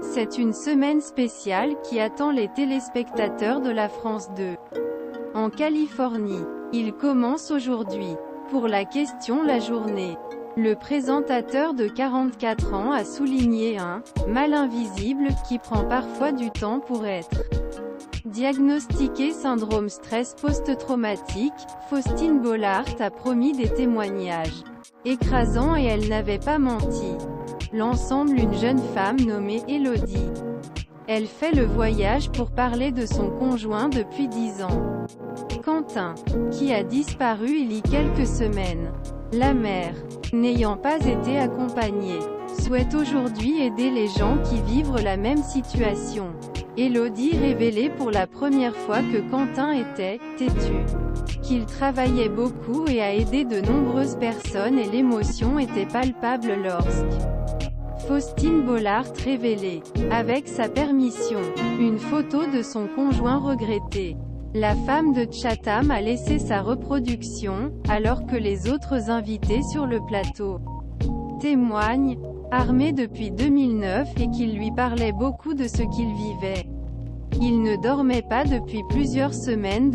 C'est une semaine spéciale qui attend les téléspectateurs de la France 2. En Californie, il commence aujourd'hui. Pour la question La journée, le présentateur de 44 ans a souligné un « mal invisible » qui prend parfois du temps pour être diagnostiqué syndrome stress post-traumatique. Faustine Bollaert a promis des témoignages écrasants et elle n'avait pas menti. L'ensemble une jeune femme nommée Elodie. Elle fait le voyage pour parler de son conjoint depuis 10 ans. Quentin, qui a disparu il y a quelques semaines. La mère, n'ayant pas été accompagnée, souhaite aujourd'hui aider les gens qui vivent la même situation. Elodie révélait pour la première fois que Quentin était « têtu », qu'il travaillait beaucoup et a aidé de nombreuses personnes et l'émotion était palpable lorsque Faustine Bollaert révélait, avec sa permission, une photo de son conjoint regretté. La femme de Chatham a laissé sa reproduction, alors que les autres invités sur le plateau témoignent, armé depuis 2009 et qu'il lui parlait beaucoup de ce qu'il vivait. Il ne dormait pas depuis plusieurs semaines.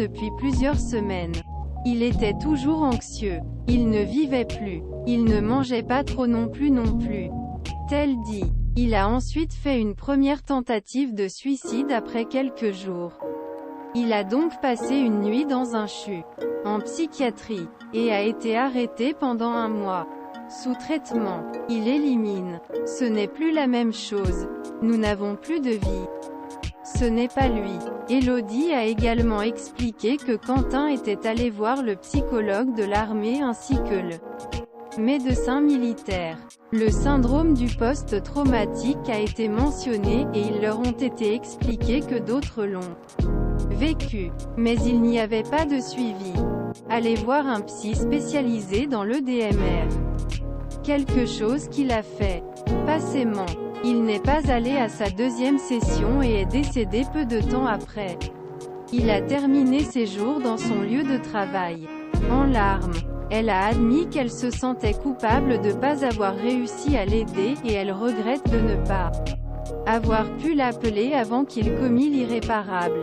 Il était toujours anxieux. Il ne vivait plus. Il ne mangeait pas trop non plus. Tel dit. Il a ensuite fait une première tentative de suicide après quelques jours. Il a donc passé une nuit dans un CHU, en psychiatrie, et a été arrêté pendant 1 mois. Sous traitement. Il élimine. Ce n'est plus la même chose. Nous n'avons plus de vie. Ce n'est pas lui. Elodie a également expliqué que Quentin était allé voir le psychologue de l'armée ainsi que le médecin militaire. Le syndrome du post-traumatique a été mentionné, et ils leur ont été expliqué que d'autres l'ont vécu. Mais il n'y avait pas de suivi. Allez voir un psy spécialisé dans le DMR. Quelque chose qu'il a fait. Passément. Il n'est pas allé à sa 2e session et est décédé peu de temps après. Il a terminé ses jours dans son lieu de travail. En larmes. Elle a admis qu'elle se sentait coupable de ne pas avoir réussi à l'aider, et elle regrette de ne pas avoir pu l'appeler avant qu'il commît l'irréparable.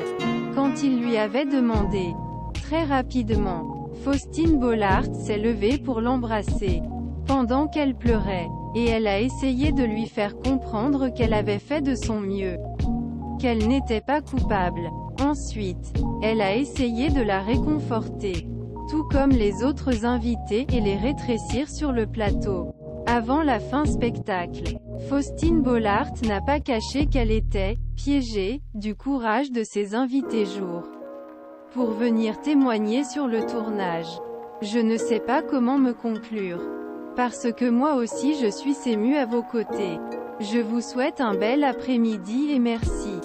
Quand il lui avait demandé, très rapidement, Faustine Bollaert s'est levée pour l'embrasser, pendant qu'elle pleurait, et elle a essayé de lui faire comprendre qu'elle avait fait de son mieux, qu'elle n'était pas coupable. Ensuite, elle a essayé de la réconforter, tout comme les autres invités, et les rétrécir sur le plateau. Avant la fin spectacle, Faustine Bollaert n'a pas caché qu'elle était piégée du courage de ses invités pour venir témoigner sur le tournage. Je ne sais pas comment me conclure. Parce que moi aussi je suis émue à vos côtés. Je vous souhaite un bel après-midi et merci.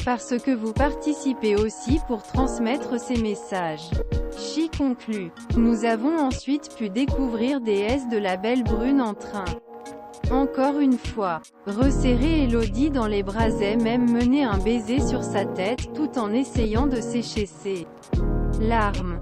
Parce que vous participez aussi pour transmettre ces messages. Chi conclut. Nous avons ensuite pu découvrir déesse de la belle brune en train. Encore une fois, resserrer Elodie dans les bras et même mener un baiser sur sa tête, tout en essayant de sécher ses larmes.